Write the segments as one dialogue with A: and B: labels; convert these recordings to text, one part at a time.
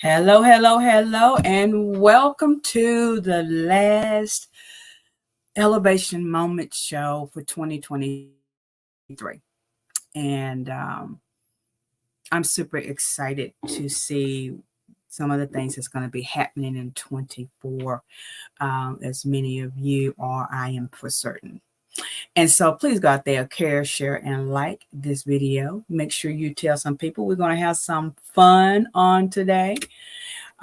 A: Hello, hello, hello, and welcome to the last Elevation Moment show for 2023. And I'm super excited to see some of the things that's going to be happening in 24. As many of you are, I am for certain. And so please go out there, share, and like this video. Make sure you tell some people. We're going to have some fun on today.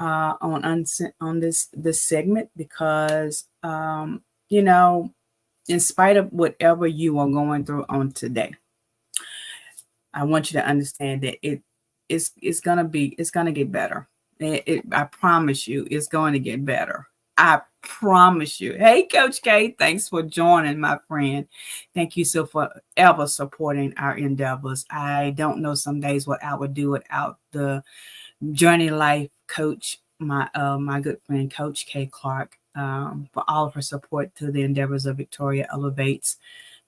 A: On this segment because in spite of whatever you are going through on today, I want you to understand that it's gonna get better. I promise you, it's going to get better. I promise you. Hey, Coach K, thanks for joining, my friend. Thank you so for ever supporting our endeavors. I don't know some days what I would do without the Journey Life coach, my good friend, Coach K. Clark, for all of her support to the endeavors of Victoria Elevates.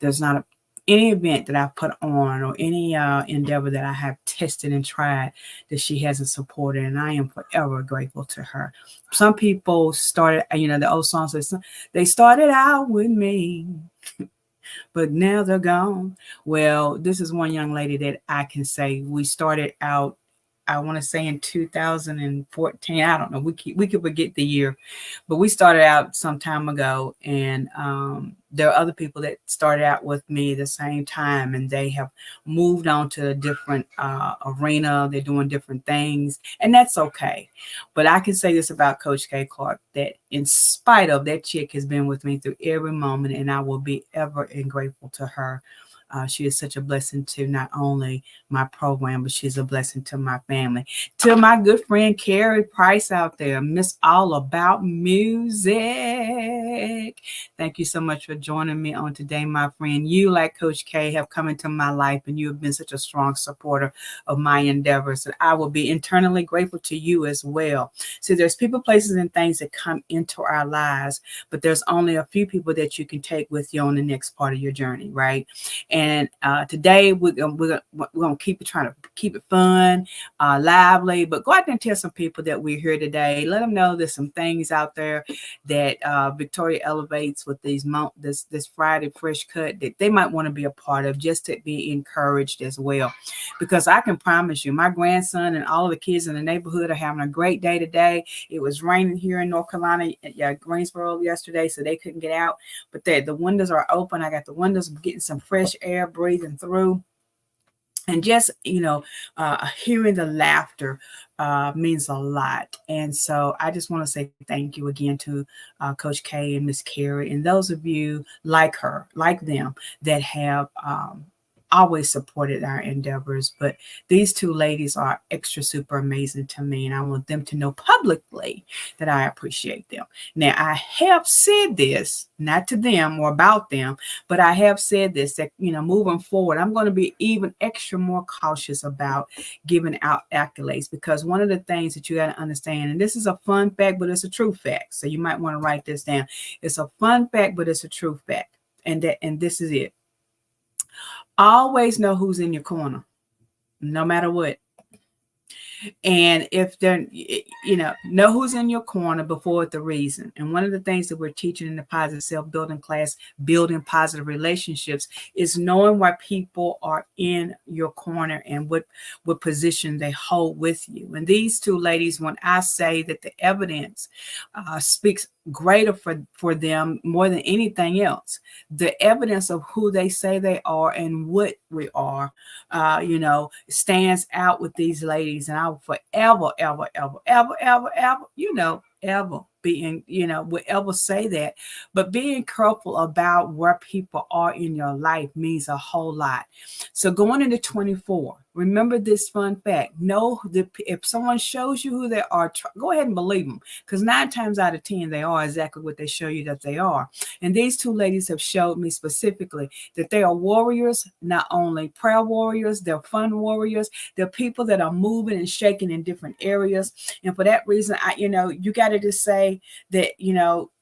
A: There's not any event that I've put on or any endeavor that I have tested and tried that she hasn't supported, and I am forever grateful to her. Some people started, the old song says, they started out with me, but now they're gone. Well, this is one young lady that I can say we started out, I want to say in 2014. I don't know. We could forget the year, but we started out some time ago, and there are other people that started out with me the same time, and they have moved on to a different arena. They're doing different things, and that's okay. But I can say this about Coach K. Clark, that in spite of that, chick has been with me through every moment, and I will be ever and grateful to her. She is such a blessing to not only my program, but she's a blessing to my family. To my good friend Carrie Price out there, Miss All About Music. Thank you so much for joining me on today, my friend. You, like Coach K, have come into my life, and you have been such a strong supporter of my endeavors that I will be internally grateful to you as well. See, there's people, places, and things that come into our lives, but there's only a few people that you can take with you on the next part of your journey, right? And today we're gonna keep it fun, lively, but go out there and tell some people that we're here today. Let them know there's some things out there that Victoria Elevates with this Friday Fresh Cut that they might want to be a part of, just to be encouraged as well. Because I can promise you, my grandson and all of the kids in the neighborhood are having a great day today. It was raining here in North Carolina, Greensboro yesterday, so they couldn't get out. But the windows are open. I got the windows, getting some fresh air breathing through. And just, hearing the laughter means a lot. And so I just want to say thank you again to Coach K and Miss Carrie, and those of you like her, like them, that have always supported our endeavors. But these two ladies are extra super amazing to me, and I want them to know publicly that I appreciate them. Now, I have said this, not to them or about them, but I have said this, that, moving forward, I'm going to be even extra more cautious about giving out accolades, because one of the things that you got to understand, and this is a fun fact, but it's a true fact, so you might want to write this down. It's a fun fact, but it's a true fact. And this is it. Always know who's in your corner, no matter what. And if they're, know who's in your corner before the reason. And one of the things that we're teaching in the positive self-building class, building positive relationships, is knowing why people are in your corner and what position they hold with you. And these two ladies, when I say that the evidence speaks greater for them more than anything else. The evidence of who they say they are and what we are, stands out with these ladies. And I will forever, ever, ever, ever, ever, ever, ever being, would ever say that. But being careful about where people are in your life means a whole lot. So going into 24, remember this fun fact. Know that if someone shows you who they are, go ahead and believe them, because 9 times out of 10, they are exactly what they show you that they are. And these 2 ladies have showed me specifically that they are warriors, not only prayer warriors, they're fun warriors. They're people that are moving and shaking in different areas. And for that reason, you got to just say that,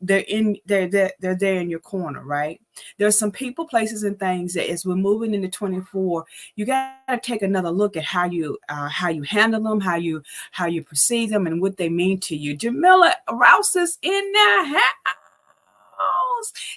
A: they're there in your corner, right? There's some people, places, and things that as we're moving into 24, you got to take another look at how you handle them, how you perceive them, and what they mean to you. Jamila Rouse is in the house.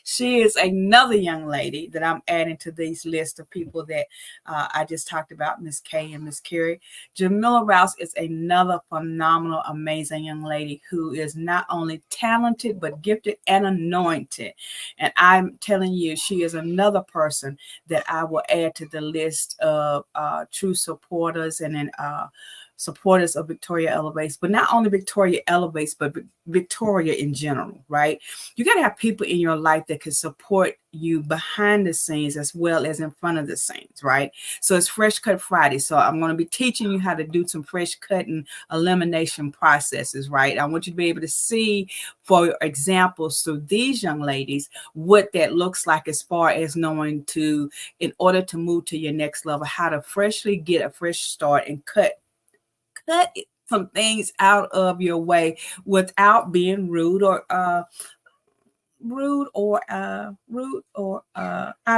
A: She is another young lady that I'm adding to these list of people that I just talked about, Miss Kay and Miss Carrie. Jamila Rouse is another phenomenal, amazing young lady who is not only talented, but gifted and anointed. And I'm telling you, she is another person that I will add to the list of true supporters and supporters of Victoria Elevates, but not only Victoria Elevates, but Victoria in general, right? You got to have people in your life that can support you behind the scenes as well as in front of the scenes, right? So it's Fresh Cut Friday. So I'm going to be teaching you how to do some fresh cut and elimination processes, right? I want you to be able to see, for examples, through these young ladies, what that looks like as far as knowing in order to move to your next level, how to freshly get a fresh start and cut some things out of your way without being rude or I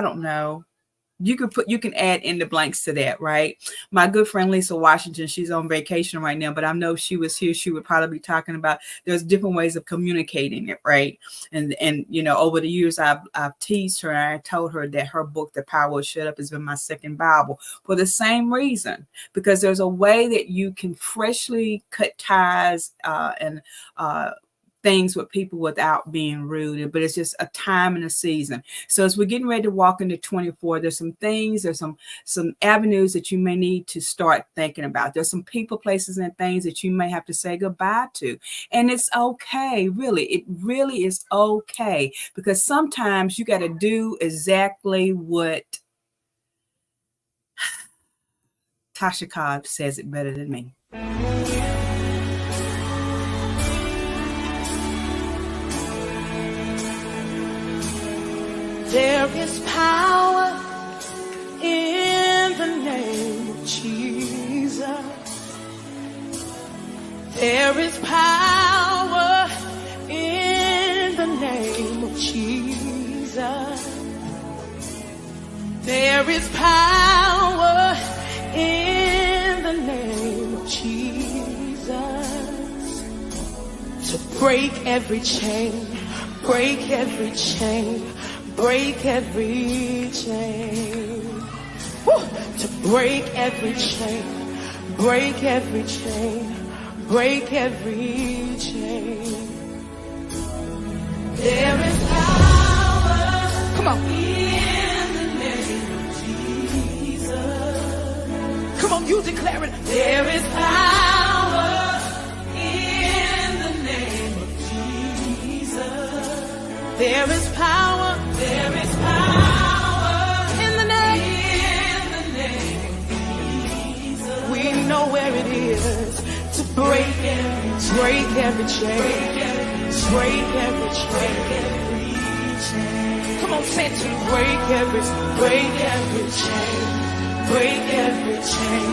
A: don't know. You can add in the blanks to that, right? My good friend Lisa Washington, she's on vacation right now, but I know if she was here, she would probably be talking about there's different ways of communicating it, right? And over the years, I've teased her and I told her that her book, The Power of Shut Up, has been my second Bible for the same reason, because there's a way that you can freshly cut ties and things with people without being rude, but it's just a time and a season. So as we're getting ready to walk into 24, there's some things, there's some avenues that you may need to start thinking about. There's some people, places, and things that you may have to say goodbye to. And it's okay, really. It really is okay, because sometimes you got to do exactly what Tasha Cobb says it better than me.
B: There is power in the name of Jesus. There is power in the name of Jesus. There is power in the name of Jesus to break every chain, break every chain. Break every chain. Woo! To break every chain. Break every chain. Break every chain. There is power. Come on. In the name of Jesus. Come on, you declare it. There is power in the name of Jesus. There is power. There is power in the name of Jesus. We know where it is to break every chain, break every chain. Come on, say it to me. Break every chain, break every chain,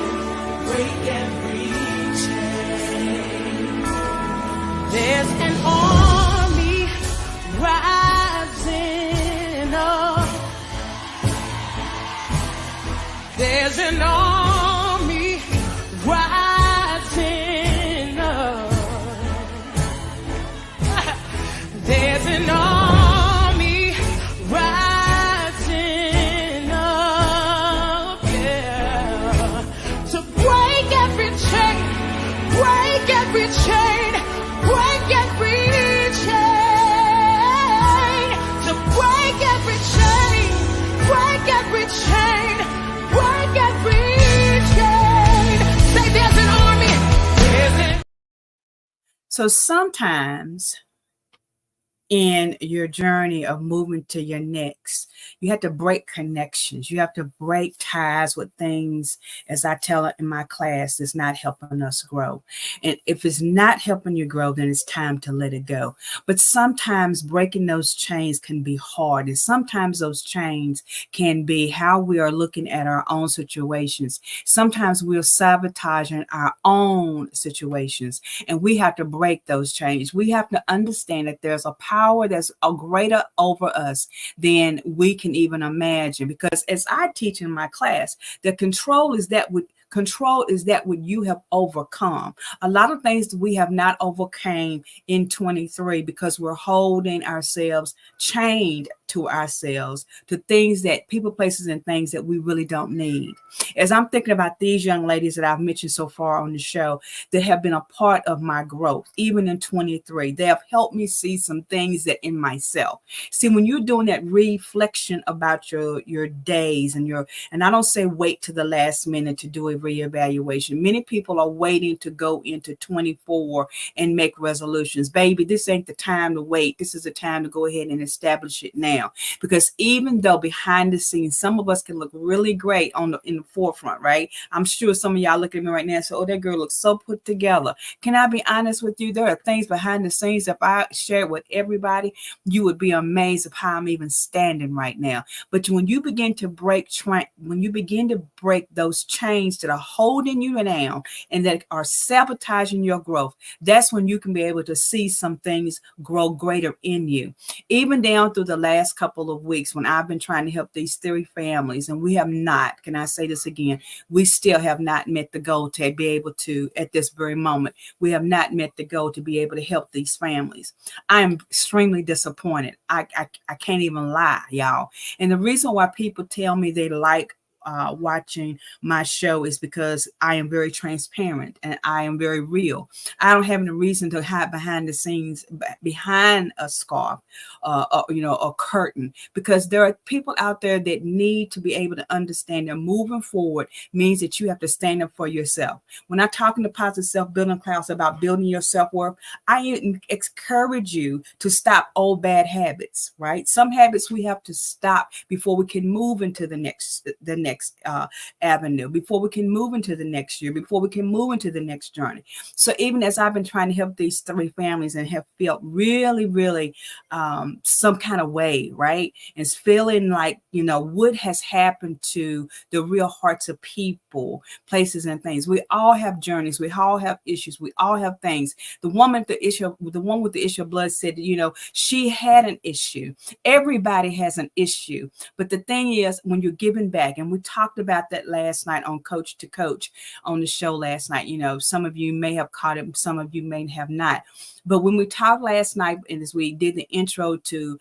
B: break every chain. There's an army rising up. There's an army rising up. There's an army rising up, yeah, to break every chain, break every chain, break every chain.
A: So sometimes in your journey of moving to your next, you have to break connections. You have to break ties with things, as I tell it in my class, that's not helping us grow. And if it's not helping you grow, then it's time to let it go. But sometimes breaking those chains can be hard. And sometimes those chains can be how we are looking at our own situations. Sometimes we're sabotaging our own situations, and we have to break those chains. We have to understand that there's a power that's a greater over us than we can even imagine. Because as I teach in my class, the control is that what you have overcome. A lot of things that we have not overcame in 23 because we're holding ourselves chained to ourselves, to things that people, places, and things that we really don't need. As I'm thinking about these young ladies that I've mentioned so far on the show that have been a part of my growth, even in 23, they have helped me see some things that in myself. See, when you're doing that reflection about your days and I don't say wait to the last minute to do a reevaluation. Many people are waiting to go into 24 and make resolutions. Baby, this ain't the time to wait. This is the time to go ahead and establish it now. Because even though behind the scenes, some of us can look really great in the forefront, right? I'm sure some of y'all look at me right now and say, oh, that girl looks so put together. Can I be honest with you? There are things behind the scenes. If I share it with everybody, you would be amazed of how I'm even standing right now. But when you begin to break those chains that are holding you down and that are sabotaging your growth, that's when you can be able to see some things grow greater in you. Even down through the last couple of weeks when I've been trying to help these 3 families, and we have not, can I say this again? We still have not met the goal to be able to, at this very moment, we have not met the goal to be able to help these families. I am extremely disappointed. I can't even lie, y'all. And the reason why people tell me they like watching my show is because I am very transparent and I am very real. I don't have any reason to hide behind the scenes, behind a scarf, a curtain, because there are people out there that need to be able to understand that moving forward means that you have to stand up for yourself. When I'm talking to Positive Self-Building class about building your self-worth, I encourage you to stop old bad habits, right? Some habits we have to stop before we can move into the next avenue, before we can move into the next year, before we can move into the next journey. So even as I've been trying to help these 3 families and have felt really, really some kind of way, right? And it's feeling like, what has happened to the real hearts of people, places, and things. We all have journeys. We all have issues. We all have things. The one with the issue of blood said, she had an issue. Everybody has an issue. But the thing is, when you're giving back, and we talked about that last night on Coach to Coach on the show last night. Some of you may have caught it, some of you may have not. But when we talked last night, and as we did the intro to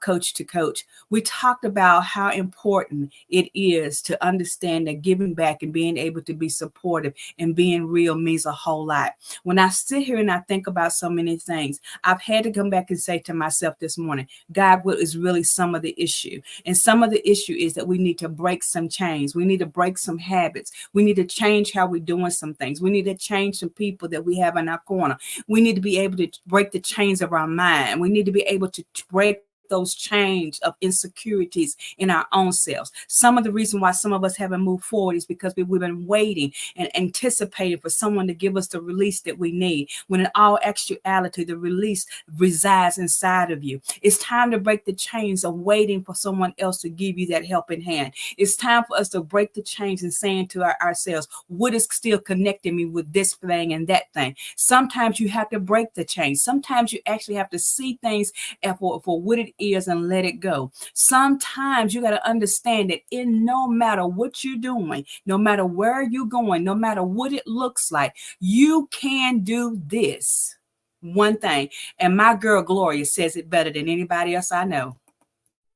A: Coach to Coach, we talked about how important it is to understand that giving back and being able to be supportive and being real means a whole lot. When I sit here and I think about so many things, I've had to come back and say to myself this morning, God, what is really some of the issue? And some of the issue is that we need to break some chains. We need to break some habits. We need to change how we're doing some things. We need to change some people that we have in our corner. We need to be able to break the chains of our mind. We need to be able to break those chains of insecurities in our own selves. Some of the reason why some of us haven't moved forward is because we've been waiting and anticipating for someone to give us the release that we need, when in all actuality, the release resides inside of you. It's time to break the chains of waiting for someone else to give you that helping hand. It's time for us to break the chains and saying to ourselves, what is still connecting me with this thing and that thing? Sometimes you have to break the chains. Sometimes you actually have to see things for what it is and let it go. Sometimes you got to understand that no matter what you're doing, no matter where you're going, no matter what it looks like, you can do this one thing. And my girl Gloria says it better than anybody else I know.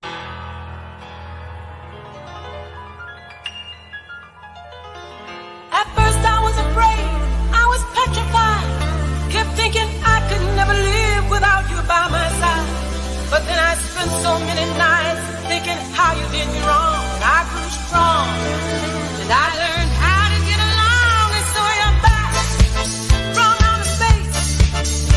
B: At first I was afraid, I was petrified, kept thinking I could never live without you by my side. But then I spent so many nights thinking how you did me wrong. I grew strong, and I learned how to get along. And so you're back from outer space,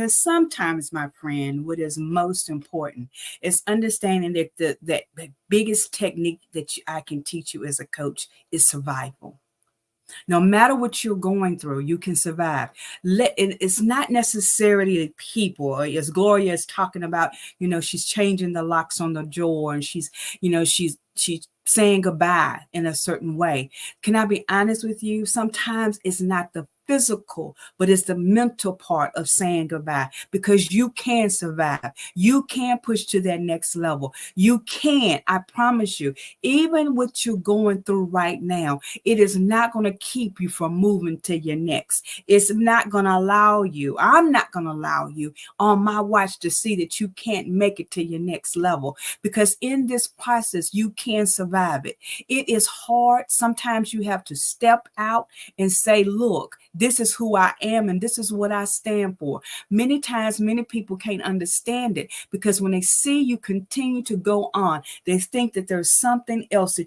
A: Because sometimes, my friend, what is most important is understanding that the biggest technique that I can teach you as a coach is survival. No matter what you're going through, you can survive. It's not necessarily people. As Gloria is talking about, she's changing the locks on the door, and she's saying goodbye in a certain way. Can I be honest with you? Sometimes it's not the physical, but it's the mental part of saying goodbye, because you can survive. You can push to that next level. You can, I promise you, even what you're going through right now, it is not going to keep you from moving to your next. It's not going to allow you, I'm not going to allow you on my watch to see that you can't make it to your next level, because in this process, you can survive it. It is hard. Sometimes you have to step out and say, look, this is who I am, and this is what I stand for. Many times, many people can't understand it, because when they see you continue to go on, they think that there's something else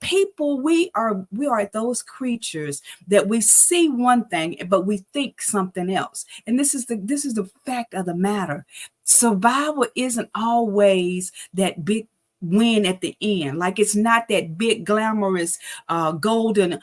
A: people, we are those creatures that we see one thing, but we think something else. And this is the fact of the matter. Survival isn't always that big win at the end. Like, it's not that big glamorous golden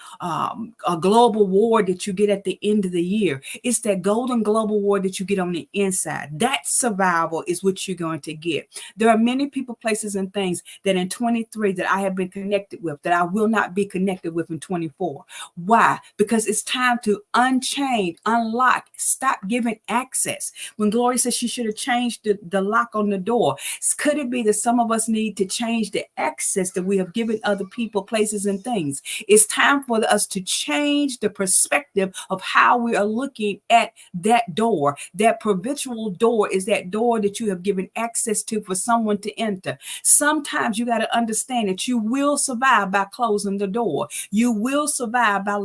A: global award that you get at the end of the year. It's that golden global award that you get on the inside. That survival is what you're going to get. There are many people, places, and things that in 23 that I have been connected with that I will not be connected with in 24. Why? Because it's time to unchain, unlock, stop giving access. When Gloria says she should have changed the lock on the door, could it be that some of us need to change the access that we have given other people, places, and things? It's time for us to change the perspective of how we are looking at that door. That perpetual door is that door that you have given access to for someone to enter. Sometimes you got to understand that you will survive by closing the door. You will survive by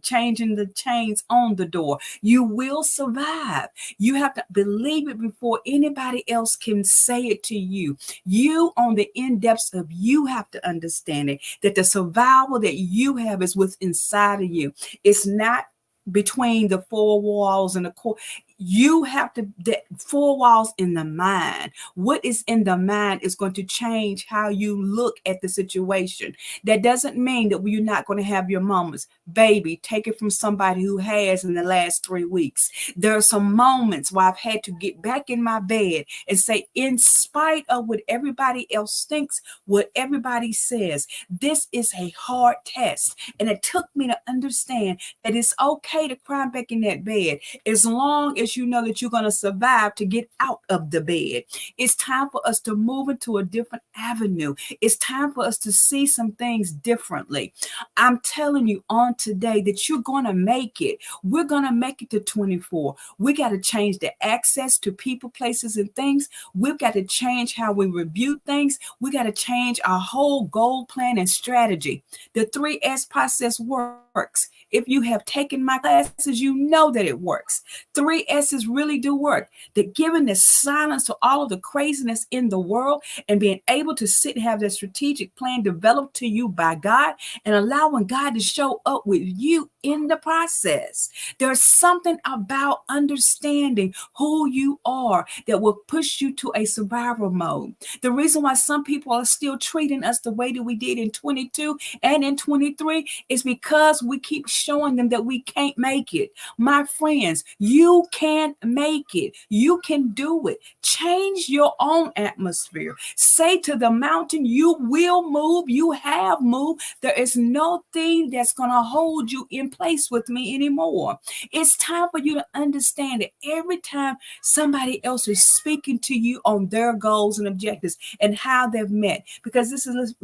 A: changing the chains on the door. You will survive. You have to believe it before anybody else can say it to you. You, on the in depths of you, have to understand it, that the survival that you have is what's inside of you. It's not between the four walls and the core. You have to, the four walls in the mind. What is in the mind is going to change how you look at the situation. That doesn't mean that you're not going to have your moments. Baby, take it from somebody who has in the last 3 weeks. There are some moments where I've had to get back in my bed and say, in spite of what everybody else thinks, what everybody says, this is a hard test. And it took me to understand that it's okay to cry back in that bed, as long as you know that you're going to survive to get out of the bed. It's time for us to move into a different avenue. It's time for us to see some things differently. I'm telling you on today that you're going to make it. We're going to make it to 24. We got to change the access to people, places, and things. We've got to change how we review things. We got to change our whole goal plan and strategy. The 3S process works. If you have taken my classes, you know that it works. 3S's really do work. That giving the silence to all of the craziness in the world and being able to sit and have that strategic plan developed to you by God and allowing God to show up with you in the process. There's something about understanding who you are that will push you to a survival mode. The reason why some people are still treating us the way that we did in 22 and in 23 is because we keep showing them that we can't make it. My friends, you can make it. You can do it. Change your own atmosphere. Say to the mountain, you will move. You have moved. There is no thing that's going to hold you in place with me anymore. It's time for you to understand that every time somebody else is speaking to you on their goals and objectives and how they've met, because this is,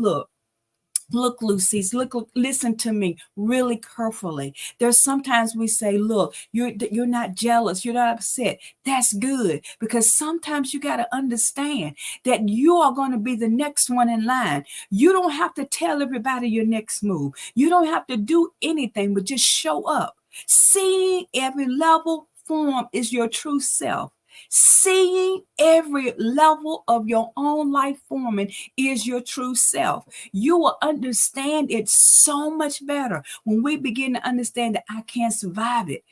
A: Look, Lucy's, listen to me really carefully. There's sometimes we say, look, you're not jealous. You're not upset. That's good, because sometimes you got to understand that you are going to be the next one in line. You don't have to tell everybody your next move. You don't have to do anything, but just show up. Seeing every level form is your true self. Seeing every level of your own life forming is your true self. You will understand it so much better when we begin to understand that I can't survive it.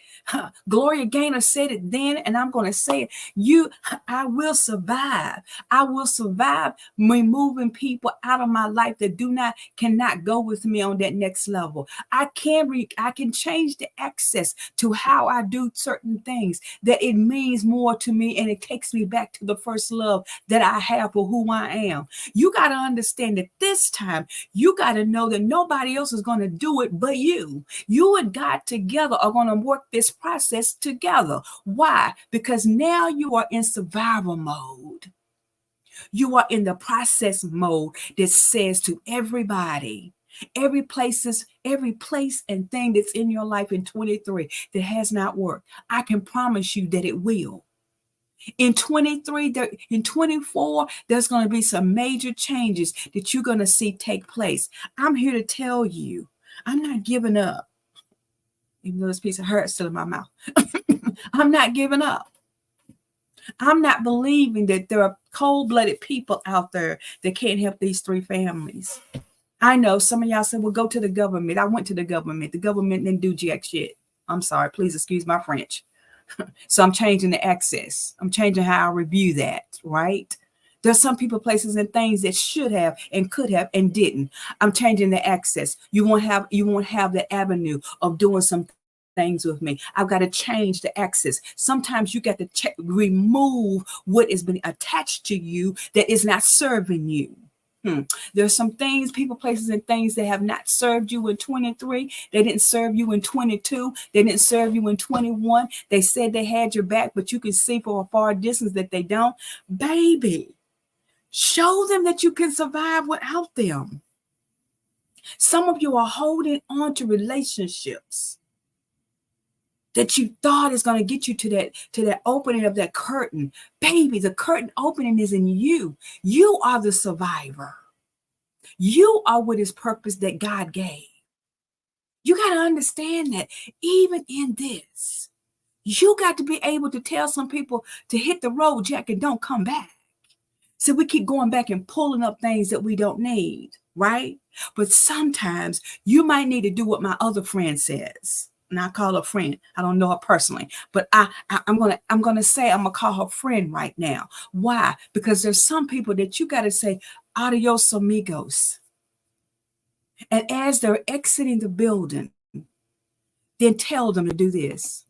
A: Gloria Gaynor said it then, and I'm going to say it. I will survive. I will survive removing people out of my life that cannot go with me on that next level. I can change the access to how I do certain things, that it means more to me, and it takes me back to the first love that I have for who I am. You got to understand that this time you got to know that nobody else is going to do it but you. You and God together are going to work this process together. Why? Because now you are in survival mode. You are in the process mode that says to everybody, every place and thing that's in your life in 23 that has not worked, I can promise you that it will. In 23, in 24, there's going to be some major changes that you're going to see take place. I'm here to tell you, I'm not giving up. Even though this piece of hurt still in my mouth. I'm not giving up. I'm not believing that there are cold-blooded people out there that can't help these 3 families. I know some of y'all said, well, go to the government. I went to the government. The government didn't do jack shit. I'm sorry. Please excuse my French. So I'm changing the access. I'm changing how I review that, right? There's some people, places, and things that should have and could have and didn't. I'm changing the access. You won't have the avenue of doing some things with me. I've got to change the access. Sometimes you got to remove what has been attached to you that is not serving you. There's some things, people, places, and things that have not served you in 23. They didn't serve you in 22. They didn't serve you in 21. They said they had your back, but you can see for a far distance that they don't. Baby, show them that you can survive without them. Some of you are holding on to relationships that you thought is going to get you to that opening of that curtain. Baby, the curtain opening is in you. You are the survivor. You are what is purpose that God gave. You got to understand that even in this, you got to be able to tell some people to hit the road, Jack, and don't come back. So we keep going back and pulling up things that we don't need, right? But sometimes you might need to do what my other friend says. And I call her friend. I don't know her personally, but I'm gonna say I'm gonna call her friend right now. Why? Because there's some people that you gotta say adios amigos. And as they're exiting the building, then tell them to do this.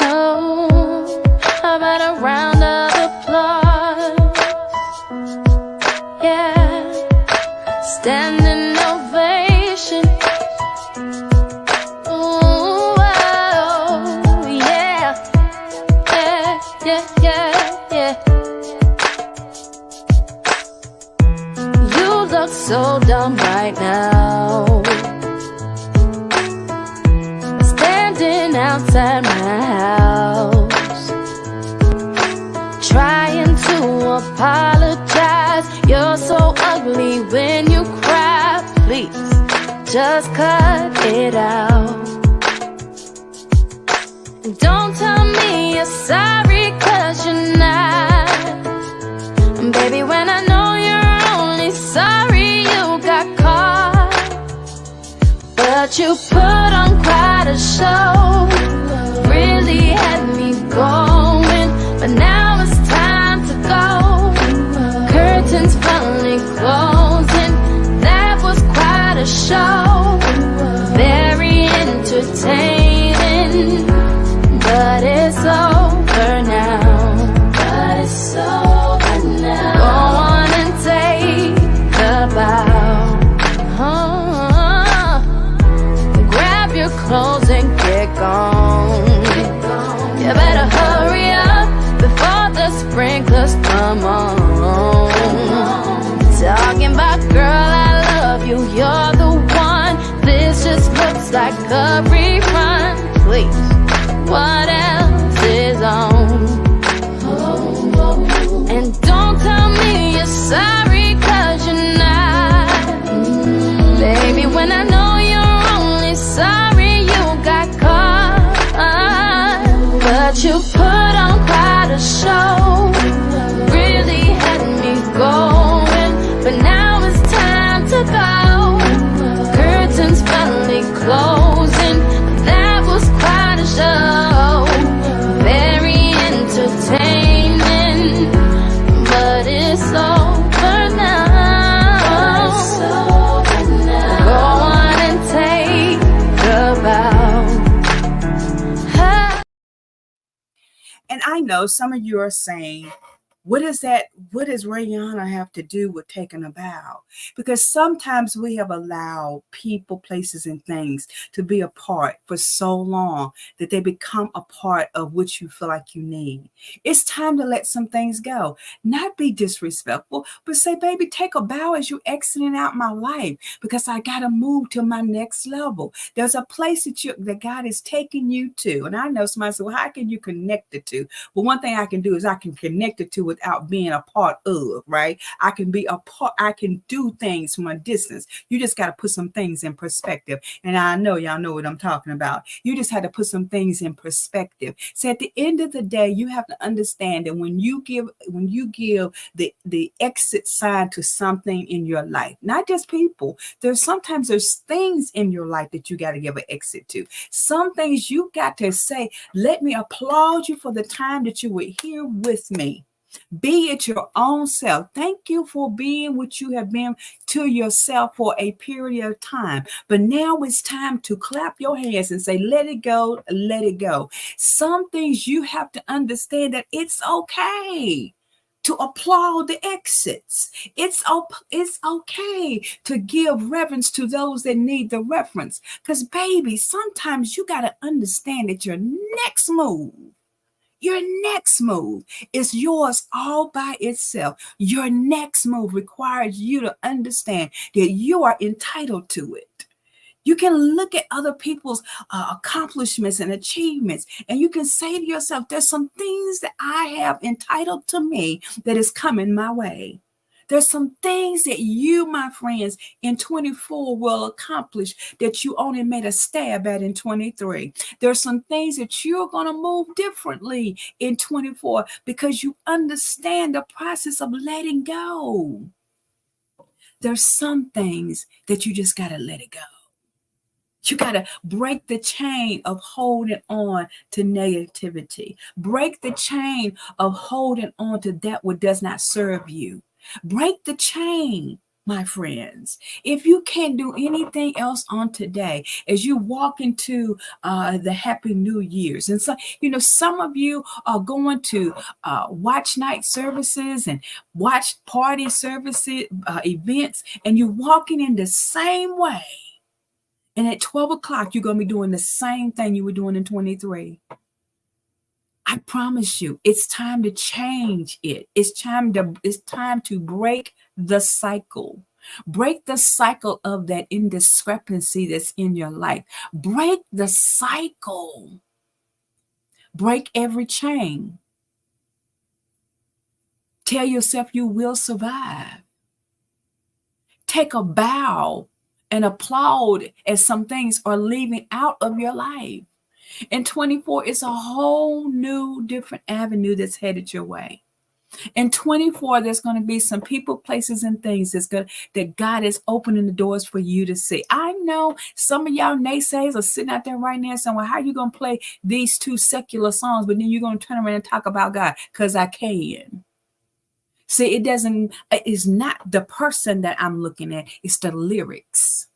B: Oh, how about a round of applause? Yeah, standing. So dumb right now, standing outside my house, trying to apologize. You're so ugly when you cry. Please, just cut it out. And don't tell me you're sorry, 'cause you're not. And baby, when I know you're only sorry got caught, but you put on quite a show, really had me going, but now it's time to go. Curtains finally closing, that was quite a show, very entertaining, but it's over now, but it's over now. Go on and take a bow. Clothes and get gone. You better hurry up before the sprinklers come on. Talking about, girl, I love you, you're the one. This just looks like a rerun. Please, what else is on? And don't tell me you're sorry, 'cause you're not. Baby, when I know you're only sorry, got caught, But you put on quite a show, really had me going. But now it's time to go. Curtains finally closing. That was quite a show, very entertaining. But it's over now. Go on and take a bow.
A: And I know some of you are saying, what does Rayana have to do with taking a bow? Because sometimes we have allowed people, places, and things to be a part for so long that they become a part of what you feel like you need. It's time to let some things go. Not be disrespectful, but say, baby, take a bow as you're exiting out my life, because I got to move to my next level. There's a place that God is taking you to. And I know somebody said, well, how can you connect it to? Well, one thing I can do is I can connect it to without being a part of, right? I can be a part, I can do things from a distance. You just got to put some things in perspective. And I know y'all know what I'm talking about. You just had to put some things in perspective. So at the end of the day, you have to understand that when you give the exit sign to something in your life, not just people, sometimes there's things in your life that you got to give an exit to. Some things you got to say, let me applaud you for the time that you were here with me. Be it your own self. Thank you for being what you have been to yourself for a period of time. But now it's time to clap your hands and say, let it go, let it go. Some things you have to understand that it's okay to applaud the exits. It's okay to give reverence to those that need the reference. Because, baby, sometimes you got to understand that your next move is yours all by itself. Your next move requires you to understand that you are entitled to it. You can look at other people's accomplishments and achievements, and you can say to yourself, there's some things that I have entitled to me that is coming my way. There's some things that you, my friends, in 24 will accomplish that you only made a stab at in 23. There's some things that you're going to move differently in 24 because you understand the process of letting go. There's some things that you just got to let it go. You got to break the chain of holding on to negativity. Break the chain of holding on to that what does not serve you. Break the chain, my friends. If you can't do anything else on today, as you walk into the Happy New Year's, and so, some of you are going to watch night services and watch party services, events, and you're walking in the same way. And at 12 o'clock, you're going to be doing the same thing you were doing in 23. I promise you, it's time to change it. It's time to break the cycle. Break the cycle of that indiscrepancy that's in your life. Break the cycle. Break every chain. Tell yourself you will survive. Take a bow and applaud as some things are leaving out of your life. In 24, it's a whole new, different avenue that's headed your way. In 24, there's going to be some people, places, and things that God is opening the doors for you to see. I know some of y'all naysayers are sitting out there right now saying, well, how are you going to play these two secular songs, but then you're going to turn around and talk about God? Because I can. See, it's not the person that I'm looking at. It's the lyrics.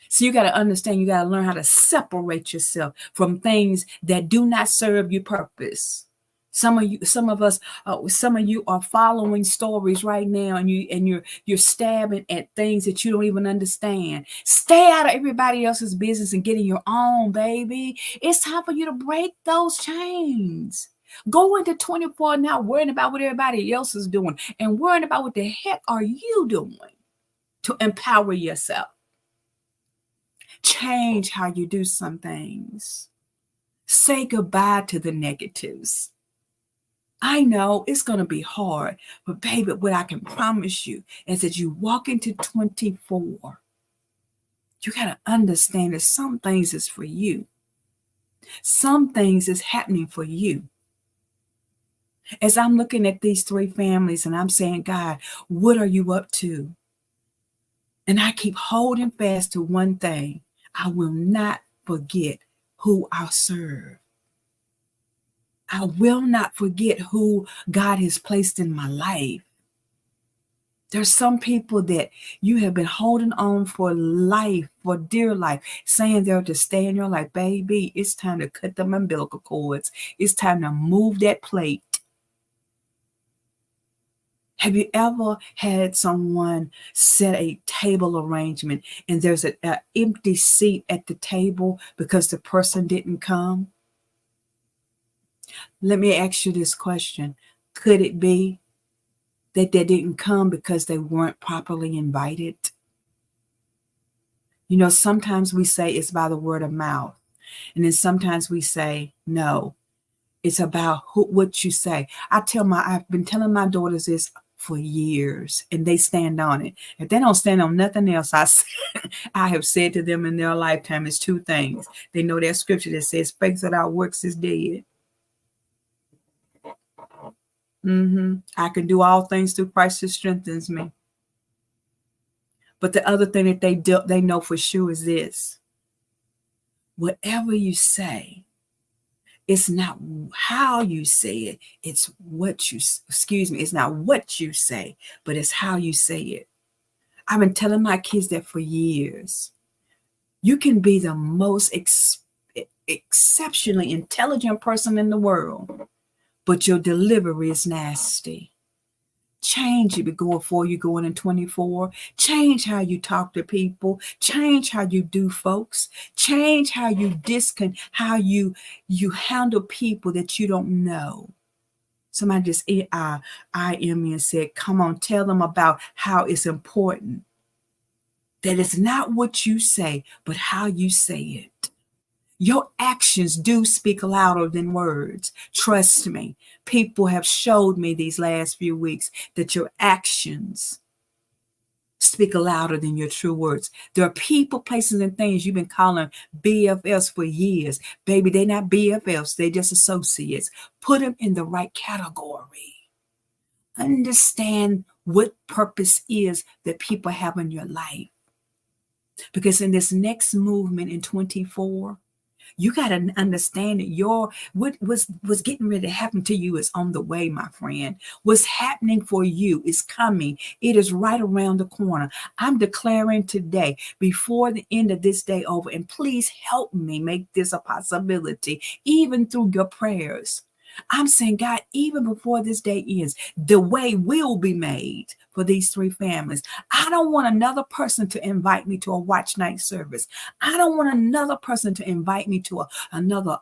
A: So you got to understand, you got to learn how to separate yourself from things that do not serve your purpose. Some of you are following stories right now, and you're stabbing at things that you don't even understand. Stay out of everybody else's business and get in your own, baby. It's time for you to break those chains. Go into 24 now worrying about what everybody else is doing and worrying about what the heck are you doing to empower yourself. Change how you do some things. Say goodbye to the negatives. I know it's going to be hard, but baby, what I can promise you is that you walk into 24, you got to understand that some things is for you. Some things is happening for you. As I'm looking at these three families and I'm saying, God, what are you up to? And I keep holding fast to one thing. I will not forget who I serve. I will not forget who God has placed in my life. There's some people that you have been holding on for life, for dear life, saying they're to stay in your life. Baby, it's time to cut them umbilical cords. It's time to move that plate. Have you ever had someone set a table arrangement and there's an empty seat at the table because the person didn't come? Let me ask you this question. Could it be that they didn't come because they weren't properly invited? You know, sometimes we say it's by the word of mouth. And then sometimes we say, no, it's about what you say. I've been telling my daughters this for years, and they stand on it. If they don't stand on nothing else, I have said to them in their lifetime is two things. They know that scripture that says, faith without works is dead. I can do all things through Christ who strengthens me. But the other thing that they know for sure is this. Whatever you say, it's not how you say it. It's it's not what you say, but it's how you say it. I've been telling my kids that for years. You can be the most exceptionally intelligent person in the world, but your delivery is nasty. Change it before you going in 24. Change how you talk to people. Change how you do folks. Change how you handle people that you don't know. Somebody just IM me and said, come on, tell them about how it's important. That it's not what you say, but how you say it. Your actions do speak louder than words. Trust me. People have showed me these last few weeks that your actions speak louder than your true words. There are people, places, and things you've been calling BFFs for years. Baby, they're not BFFs. They're just associates. Put them in the right category. Understand what purpose is that people have in your life. Because in this next movement in 24, you got to understand that what was getting ready to happen to you is on the way, my friend. What's happening for you is coming. It is right around the corner. I'm declaring today, before the end of this day over, and please help me make this a possibility, even through your prayers. I'm saying, God, even before this day ends, the way will be made for these three families. I don't want another person to invite me to a watch night service. I don't want another person to invite me to another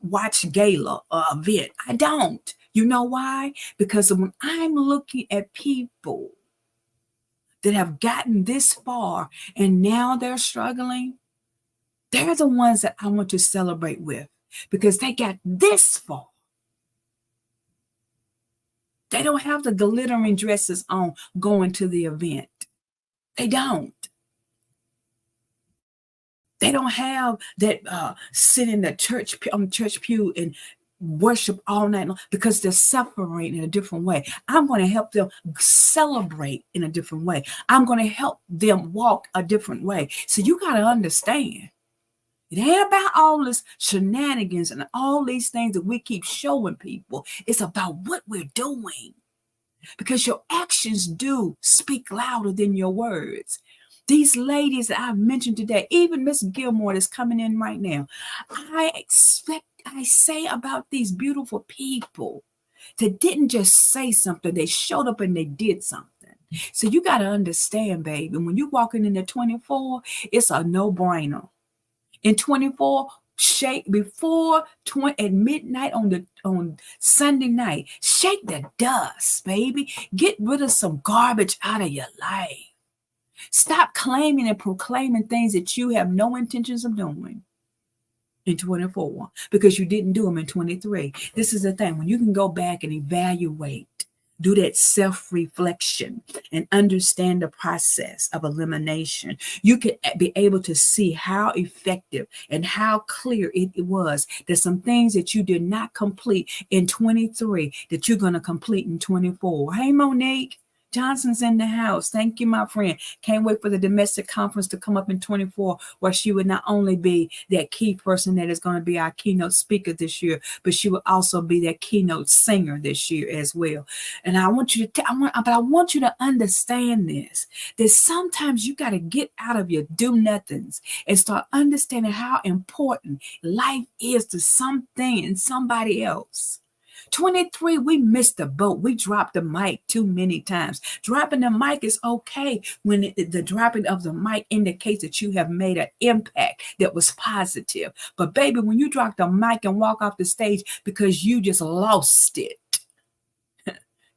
A: watch gala event. I don't. You know why? Because when I'm looking at people that have gotten this far and now they're struggling, they're the ones that I want to celebrate with. Because they got this far. They don't have the glittering dresses on going to the event. They don't. They don't have that sit in the church pew and worship all night long because they're suffering in a different way. I'm going to help them celebrate in a different way. I'm going to help them walk a different way. So you got to understand. It ain't about all this shenanigans and all these things that we keep showing people. It's about what we're doing. Because your actions do speak louder than your words. These ladies that I've mentioned today, even Miss Gilmore that's coming in right now, I say about these beautiful people that didn't just say something, they showed up and they did something. So you got to understand, baby, when you're walking into 24, it's a no-brainer. In 24, shake at midnight on Sunday night. Shake the dust, baby. Get rid of some garbage out of your life. Stop claiming and proclaiming things that you have no intentions of doing in 24 because you didn't do them in 23. This is the thing. When you can go back and evaluate do that self-reflection and understand the process of elimination, you could be able to see how effective and how clear it was that some things that you did not complete in 23 that you're going to complete in 24. Hey, Monique Johnson's in the house. Thank you, my friend. Can't wait for the domestic conference to come up in 24, where she would not only be that key person that is going to be our keynote speaker this year, but she will also be that keynote singer this year as well. And I want you to, I want you to understand this, that sometimes you got to get out of your do nothings and start understanding how important life is to something and somebody else. 23, we missed the boat. We dropped the mic too many times. Dropping the mic is okay when the dropping of the mic indicates that you have made an impact that was positive. But baby, when you drop the mic and walk off the stage because you just lost it,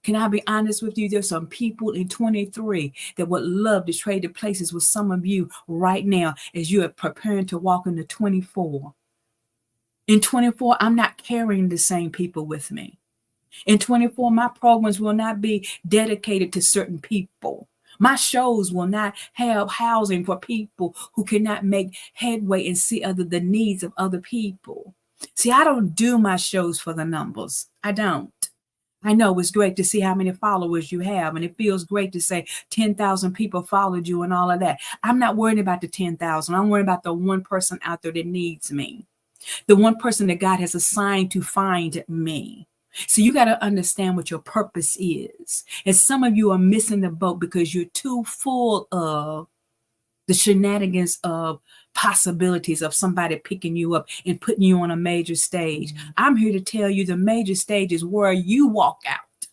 A: can I be honest with you? There's some people in 23 that would love to trade the places with some of you right now as you are preparing to walk into 24. In 24, I'm not carrying the same people with me. In 24, my programs will not be dedicated to certain people. My shows will not have housing for people who cannot make headway and see the needs of other people. See, I don't do my shows for the numbers. I don't. I know it's great to see how many followers you have, and it feels great to say 10,000 people followed you and all of that. I'm not worried about the 10,000. I'm worried about the one person out there that needs me. The one person that God has assigned to find me. So you got to understand what your purpose is. And some of you are missing the boat because you're too full of the shenanigans of possibilities of somebody picking you up and putting you on a major stage. I'm here to tell you the major stage is where you walk out.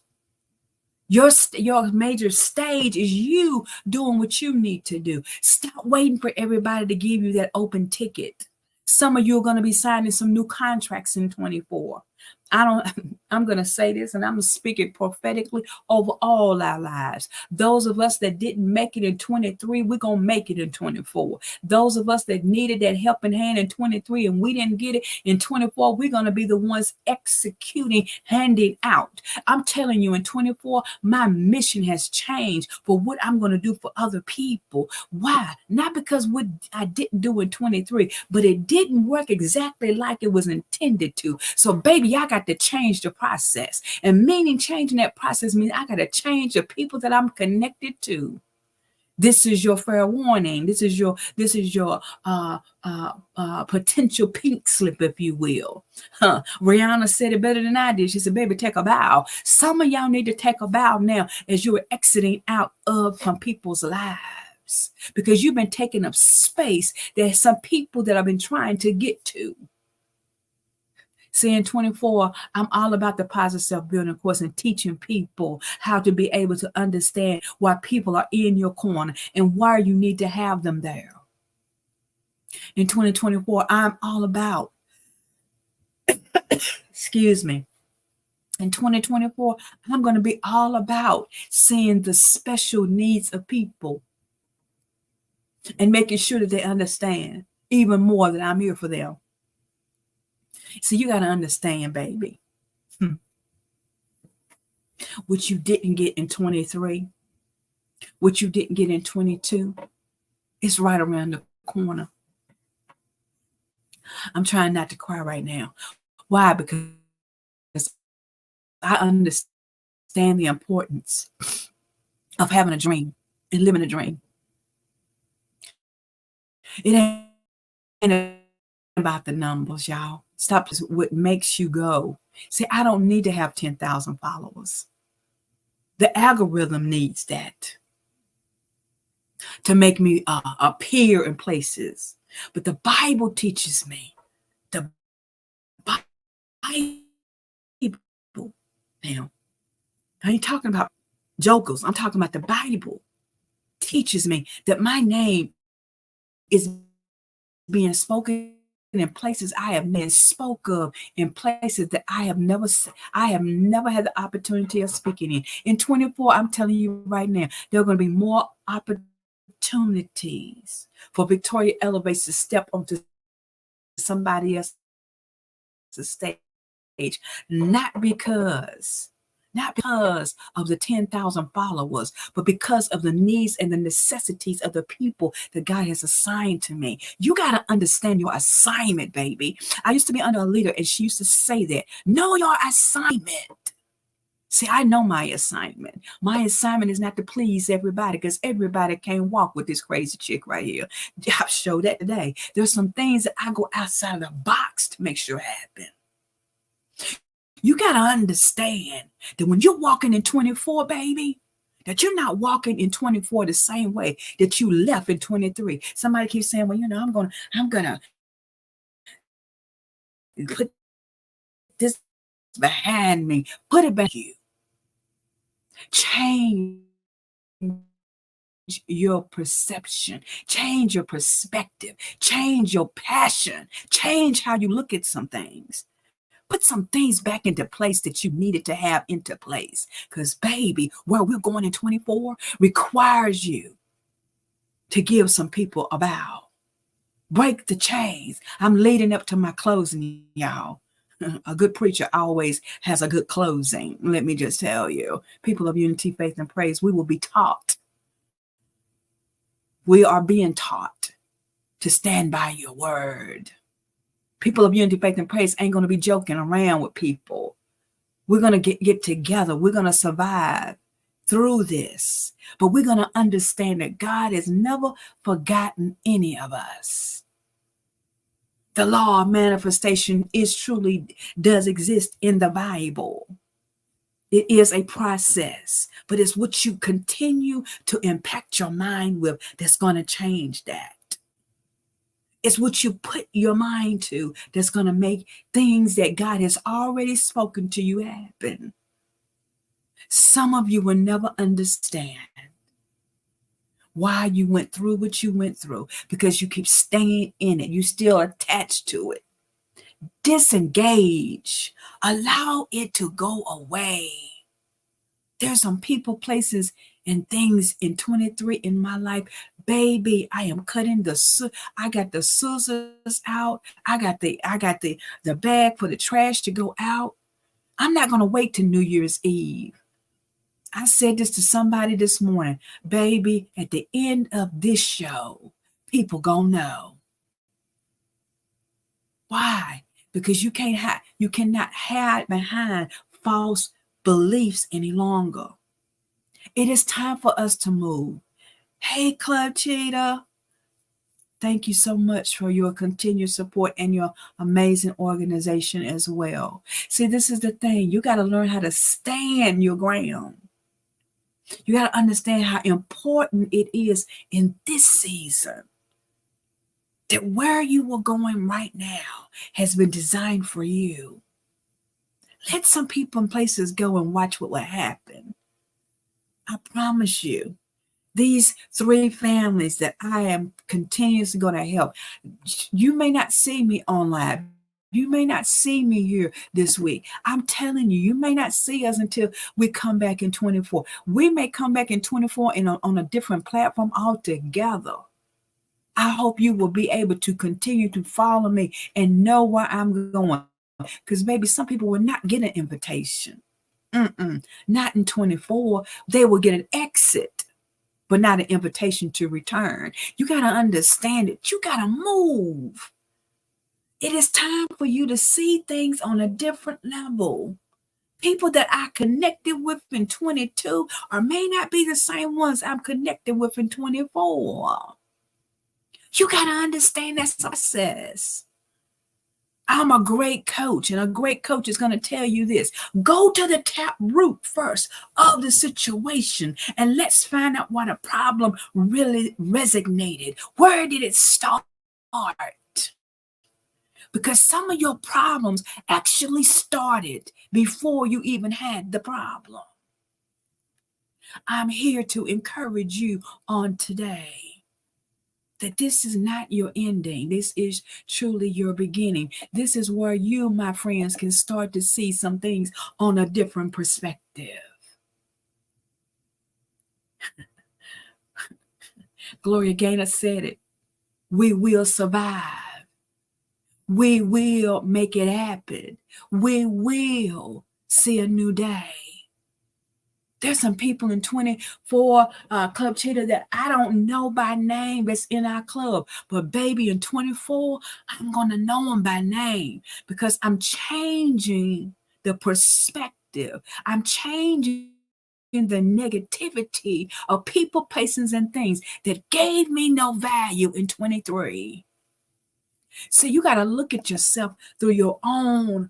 A: Your major stage is you doing what you need to do. Stop waiting for everybody to give you that open ticket. Some of you are going to be signing some new contracts in 24. I'm going to say this, and I'm going to speak it prophetically over all our lives. Those of us that didn't make it in 23, we're going to make it in 24. Those of us that needed that helping hand in 23 and we didn't get it in 24, we're going to be the ones executing, handing out. I'm telling you, in 24, my mission has changed for what I'm going to do for other people. Why? Not because what I didn't do in 23, but it didn't work exactly like it was intended to. So, baby, I got to change the process. And meaning changing that process means I got to change the people that I'm connected to. This is your fair warning. This is your potential pink slip, if you will. Rihanna said it better than I did. She said, baby, take a bow. Some of y'all need to take a bow now as you're exiting out from people's lives, because you've been taking up space. There's some people that I've been trying to get to. See, in 24, I'm all about the positive self-building course and teaching people how to be able to understand why people are in your corner and why you need to have them there. In 2024, I'm all about, excuse me, in 2024, I'm going to be all about seeing the special needs of people and making sure that they understand even more that I'm here for them. So you got to understand, baby, what you didn't get in 23, what you didn't get in 22, it's right around the corner. I'm trying not to cry right now. Why? Because I understand the importance of having a dream and living a dream. It ain't about the numbers, y'all. Stop what makes you go. See, I don't need to have 10,000 followers. The algorithm needs that to make me appear in places. But the Bible teaches me, the Bible, now, I ain't talking about jokers. I'm talking about the Bible teaches me that my name is being spoken in places I have been spoke of, in places that I have never had the opportunity of speaking in. In 24, I'm telling you right now, there are going to be more opportunities for Victoria Elevates to step onto somebody else's stage, not because not because of the 10,000 followers, but because of the needs and the necessities of the people that God has assigned to me. You got to understand your assignment, baby. I used to be under a leader, and she used to say that, know your assignment. See, I know my assignment. My assignment is not to please everybody, because everybody can't walk with this crazy chick right here. I've showed that today. There's some things that I go outside of the box to make sure happen. You got to understand that when you're walking in 24, baby, that you're not walking in 24 the same way that you left in 23. Somebody keeps saying, well, I'm gonna put this behind me, put it back you. Change your perception, change your perspective, change your passion, change how you look at some things. Put some things back into place that you needed to have into place. Because, baby, where we're going in 24 requires you to give some people a bow. Break the chains. I'm leading up to my closing, y'all. A good preacher always has a good closing. Let me just tell you, people of Unity, Faith, and Praise, we will be taught. We are being taught to stand by your word. People of Unity, Faith, and Praise ain't going to be joking around with people. We're going to get together. We're going to survive through this. But we're going to understand that God has never forgotten any of us. The law of manifestation does exist in the Bible. It is a process, but it's what you continue to impact your mind with that's going to change that. It's what you put your mind to that's going to make things that God has already spoken to you happen. Some of you will never understand why you went through what you went through, because you keep staying in it. You still attached to it. Disengage. Allow it to go away. There's some people, places, and things in 23 in my life. Baby, I am cutting I got the scissors out. I got the bag for the trash to go out. I'm not going to wait till New Year's Eve. I said this to somebody this morning. Baby, at the end of this show, people gonna know. Why? Because you cannot hide behind false beliefs any longer. It is time for us to move. Hey, Club Cheetah. Thank you so much for your continued support and your amazing organization as well. See, this is the thing. You got to learn how to stand your ground. You got to understand how important it is in this season that where you are going right now has been designed for you. Let some people and places go and watch what will happen. I promise you, these 3 families that I am continuously going to help, you may not see me online. You may not see me here this week. I'm telling you, you may not see us until we come back in 24. We may come back in 24 on a different platform altogether. I hope you will be able to continue to follow me and know where I'm going. Because, baby, some people will not get an invitation. Not in 24. They will get an exit, but not an invitation to return. You got to understand it. You got to move. It is time for you to see things on a different level. People that I connected with in 22 or may not be the same ones I'm connected with in 24. You got to understand that process. I'm a great coach, and a great coach is going to tell you this. Go to the tap root first of the situation, and let's find out why the problem really resonated. Where did it start? Because some of your problems actually started before you even had the problem. I'm here to encourage you on today that this is not your ending. This is truly your beginning. This is where you, my friends, can start to see some things on a different perspective. Gloria Gaynor said it. We will survive. We will make it happen. We will see a new day. There's some people in 24 Club Cheetah that I don't know by name that's in our club. But baby, in 24, I'm going to know them by name because I'm changing the perspective. I'm changing the negativity of people, places, and things that gave me no value in 23. So you got to look at yourself through your own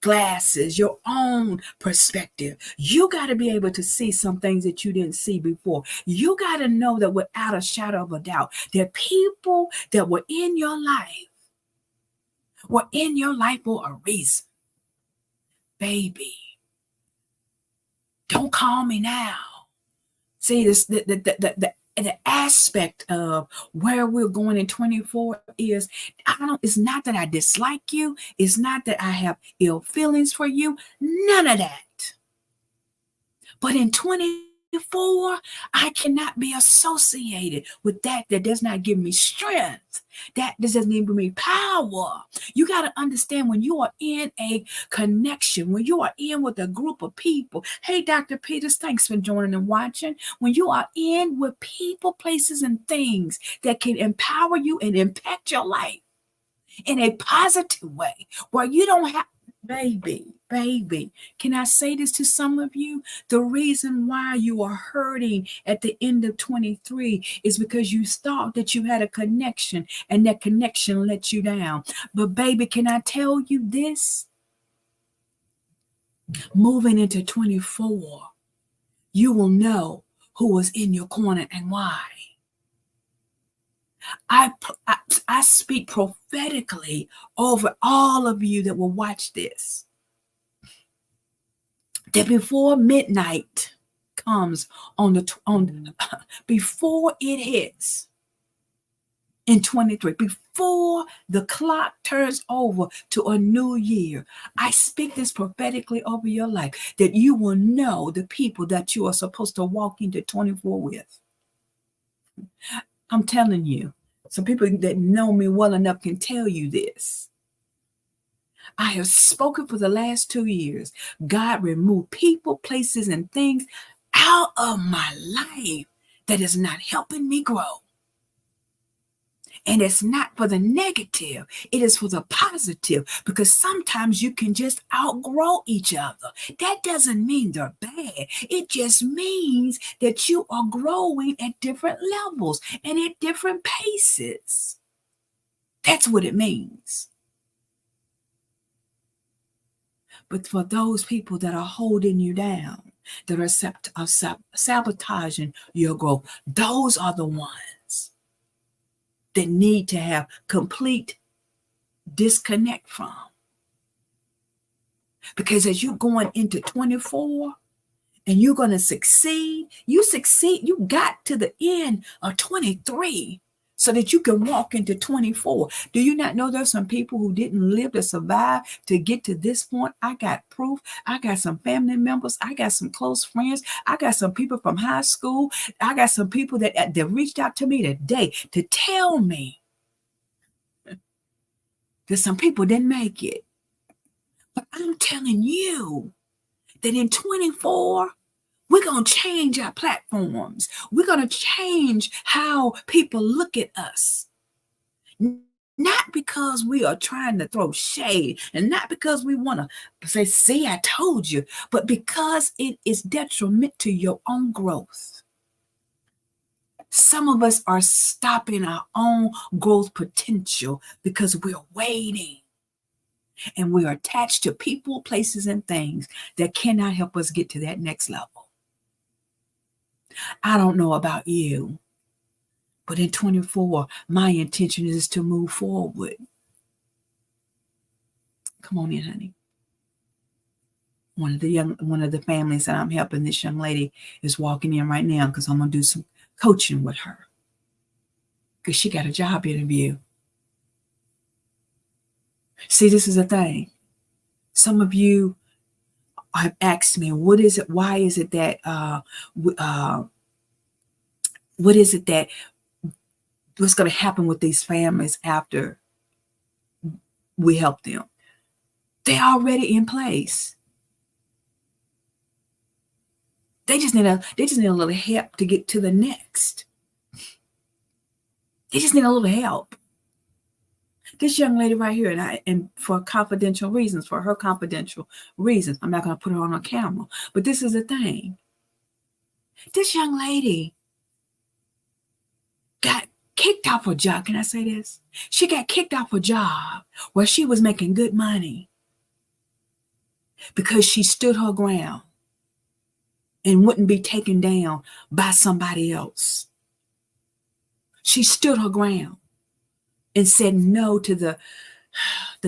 A: glasses, your own perspective. You got to be able to see some things that you didn't see before. You got to know that without a shadow of a doubt, that people that were in your life for a reason. Baby, don't call me now. See, this the aspect of where we're going in 24 is it's not that I dislike you, it's not that I have ill feelings for you, none of that. But in 24, I cannot be associated with that does not give me strength. That doesn't give me power. You got to understand when you are in a connection, when you are in with a group of people. Hey, Dr. Peters, thanks for joining and watching. When you are in with people, places, and things that can empower you and impact your life in a positive way, where you don't have, baby, can I say this to some of you? The reason why you are hurting at the end of 23 is because you thought that you had a connection and that connection let you down. But baby, can I tell you this? Moving into 24, you will know who was in your corner and why. I speak prophetically over all of you that will watch this, that before midnight comes before it hits in 23, before the clock turns over to a new year, I speak this prophetically over your life, that you will know the people that you are supposed to walk into 24 with. I'm telling you, some people that know me well enough can tell you this. I have spoken for the last 2 years. God removed people, places, and things out of my life that is not helping me grow. And it's not for the negative, it is for the positive, because sometimes you can just outgrow each other. That doesn't mean they're bad. It just means that you are growing at different levels and at different paces. That's what it means. But for those people that are holding you down, that are sabotaging your growth, those are the ones that need to have complete disconnect from. Because as you're going into 24 and you're going to succeed, you got to the end of 23 so that you can walk into 24. Do you not know there's some people who didn't live to survive to get to this point? I got proof. I got some family members. I got some close friends. I got some people from high school. I got some people that reached out to me today to tell me that some people didn't make it. But I'm telling you that in 24, we're going to change our platforms. We're going to change how people look at us. Not because we are trying to throw shade and not because we want to say, see, I told you, but because it is detrimental to your own growth. Some of us are stopping our own growth potential because we're waiting. And we are attached to people, places, and things that cannot help us get to that next level. I don't know about you, but in 24, my intention is to move forward. Come on in, honey. One of the families that I'm helping, this young lady is walking in right now because I'm going to do some coaching with her because she got a job interview. See, this is the thing. Some of you have asked me, what is it? Why is it that, what is it that, what's going to happen with these families after we help them? They're already in place. They just need a little help to get to the next. They just need a little help. This young lady right here, and for confidential reasons, for her confidential reasons, I'm not going to put her on camera, but this is the thing. This young lady got kicked off her job. Can I say this? She got kicked off her job where she was making good money because she stood her ground and wouldn't be taken down by somebody else. She stood her ground and said no to the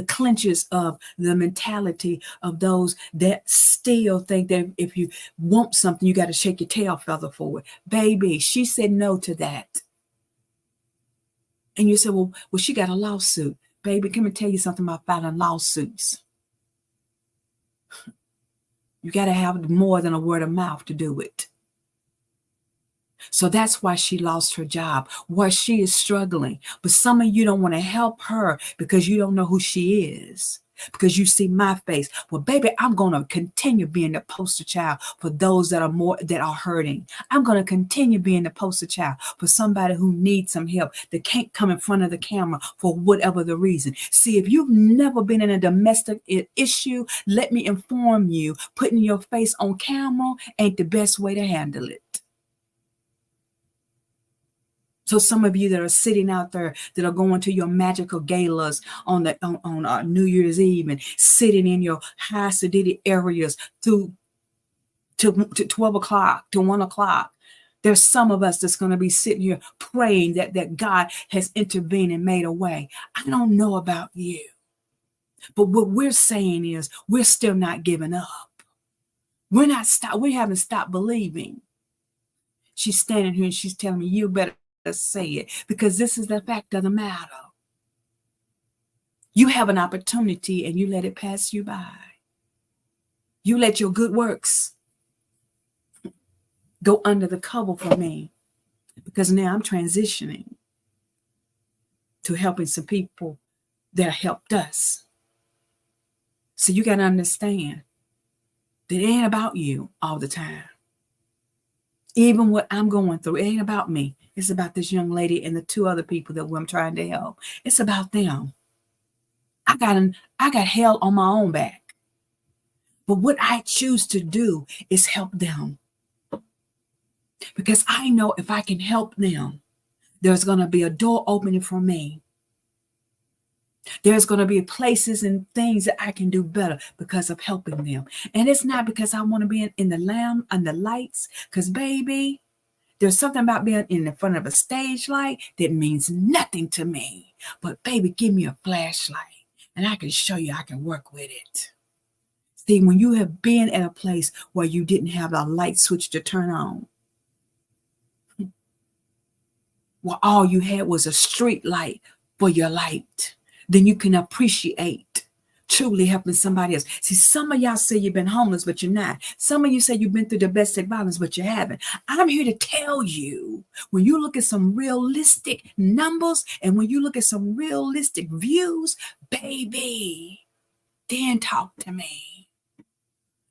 A: clinches of the mentality of those that still think that if you want something, you got to shake your tail feather for it. Baby, she said no to that. And you said, well, she got a lawsuit. Baby, let me tell you something about filing lawsuits. You got to have more than a word of mouth to do it. So that's why she lost her job, why she is struggling. But some of you don't want to help her because you don't know who she is, because you see my face. Well, baby, I'm going to continue being the poster child for those that are hurting. I'm going to continue being the poster child for somebody who needs some help, that can't come in front of the camera for whatever the reason. See, if you've never been in a domestic issue, let me inform you, putting your face on camera ain't the best way to handle it. So some of you that are sitting out there, that are going to your magical galas on New Year's Eve and sitting in your high sedity areas to 12 o'clock, to 1 o'clock. There's some of us that's going to be sitting here praying that God has intervened and made a way. I don't know about you, but what we're saying is we're still not giving up. We haven't stopped believing. She's standing here and she's telling me, you better say it, because this is the fact of the matter. You have an opportunity and you let it pass you by. You let your good works go under the cover for me, because now I'm transitioning to helping some people that helped us. So you got to understand that it ain't about you all the time. Even what I'm going through, it ain't about me. It's about this young lady and the two other people that I'm trying to help. It's about them. I got hell on my own back. But what I choose to do is help them. Because I know if I can help them, there's going to be a door opening for me. There's going to be places and things that I can do better because of helping them. And it's not because I want to be in the lamp and the lights. Because, baby, there's something about being in the front of a stage light that means nothing to me. But, baby, give me a flashlight and I can show you I can work with it. See, when you have been at a place where you didn't have a light switch to turn on, where all you had was a street light for your light, then you can appreciate truly helping somebody else. See, some of y'all say you've been homeless, but you're not. Some of you say you've been through domestic violence, but you haven't. I'm here to tell you, when you look at some realistic numbers and when you look at some realistic views, baby, then talk to me.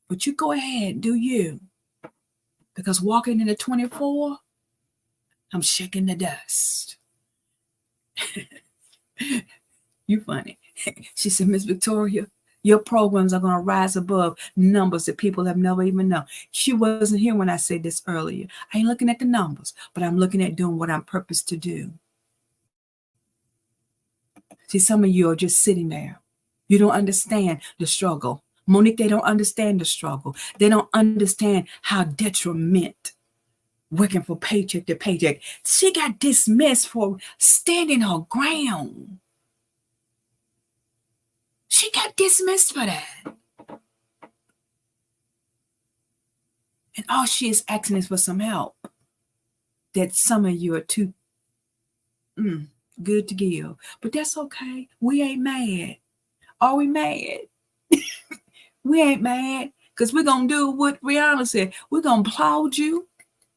A: But you go ahead, do you. Because walking into 24, I'm shaking the dust. You funny. She said, Miss Victoria, your programs are going to rise above numbers that people have never even known. She wasn't here when I said this earlier. I ain't looking at the numbers, but I'm looking at doing what I'm purposed to do. See, some of you are just sitting there. You don't understand the struggle. Monique, they don't understand the struggle. They don't understand how detriment working for paycheck to paycheck. She got dismissed for standing her ground. She got dismissed for that. And all she is asking is for some help. That some of you are too good to give. But that's okay. We ain't mad. Are we mad? We ain't mad. Because we're going to do what Rihanna said. We're going to applaud you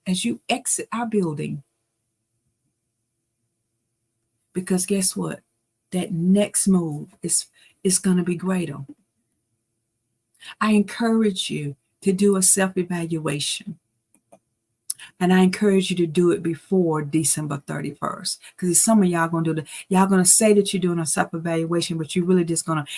A: as you exit our building. Because guess what? That next move is going to be greater. I encourage you to do a self-evaluation. And I encourage you to do it before December 31st. Because some of y'all going to y'all going to say that you're doing a self-evaluation, but you're really just going to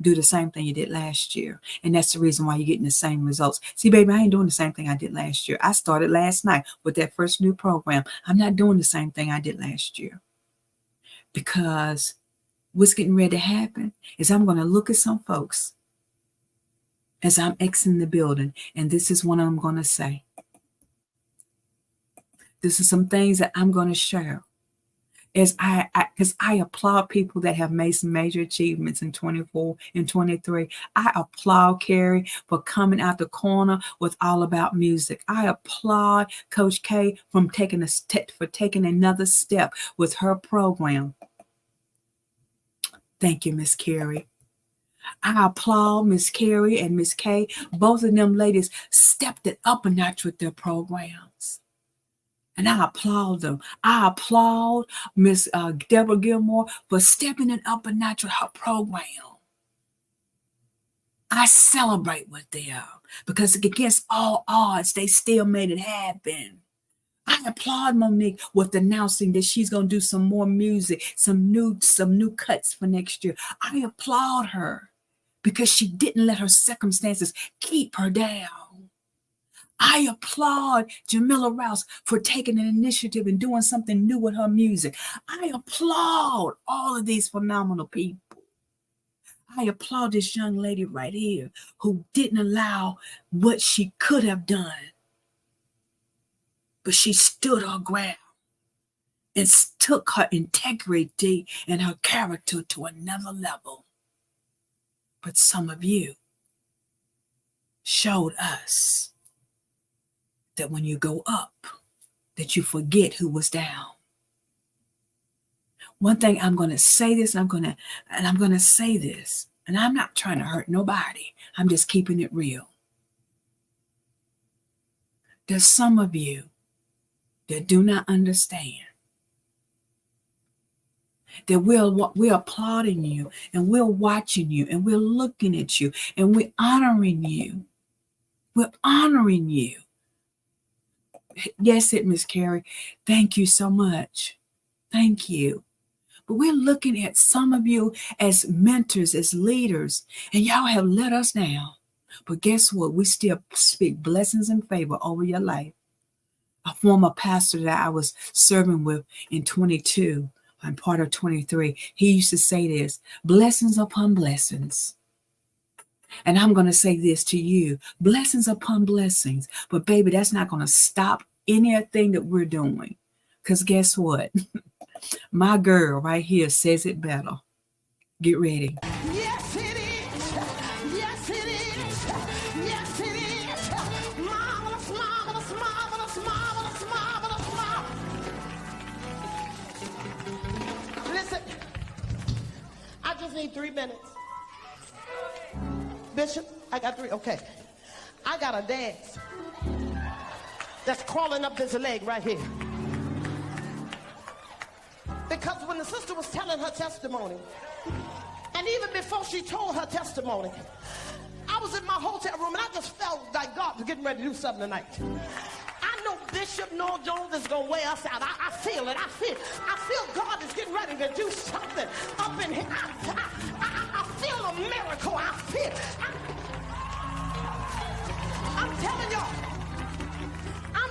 A: do the same thing you did last year. And that's the reason why you're getting the same results. See, baby, I ain't doing the same thing I did last year. I started last night with that first new program. I'm not doing the same thing I did last year. Because what's getting ready to happen is I'm going to look at some folks as I'm exiting the building. And this is what I'm going to say. This is some things that I'm going to share. Because I applaud people that have made some major achievements in 24 and 23. I applaud Carrie for coming out the corner with All About Music. I applaud Coach K for taking another step with her program. Thank you, Miss Carrie. I applaud Miss Carrie and Miss K. Both of them ladies stepped it up a notch with their programs. And I applaud them. I applaud Miss Deborah Gilmore for stepping it up a notch with her program. I celebrate with them because against all odds, they still made it happen. I applaud Monique with announcing that she's going to do some more music, some new cuts for next year. I applaud her because she didn't let her circumstances keep her down. I applaud Jamila Rouse for taking an initiative and doing something new with her music. I applaud all of these phenomenal people. I applaud this young lady right here who didn't allow what she could have done, but she stood her ground and took her integrity and her character to another level. But some of you showed us that when you go up, that you forget who was down. One thing I'm going to say this, I'm going to say this, and I'm not trying to hurt nobody. I'm just keeping it real. There's some of you that do not understand that we're applauding you and we're watching you and we're looking at you and we're honoring you. We're honoring you. Yes, Miss Carrie. Thank you so much. Thank you. But we're looking at some of you as mentors, as leaders, and y'all have let us down. But guess what? We still speak blessings and favor over your life. A former pastor that I was serving with in 22 and part of 23, he used to say this, blessings upon blessings. And I'm going to say this to you, blessings upon blessings. But baby, that's not going to stop anything that we're doing. Because guess what? My girl right here says it better. Get ready.
B: Yes, it is. Yes, it is. Yes, it is. Marvelous, marvelous, marvelous, marvelous, marvelous, marvelous. Listen, I just need 3 minutes. Bishop, I got 3. Okay. I got a dance that's crawling up this leg right here. Because when the sister was telling her testimony, and even before she told her testimony, I was in my hotel room and I just felt like God was getting ready to do something tonight. I know Bishop Noel Jones is going to wear us out. I feel it. I feel God is getting ready to do something up in here. I feel a miracle. I'm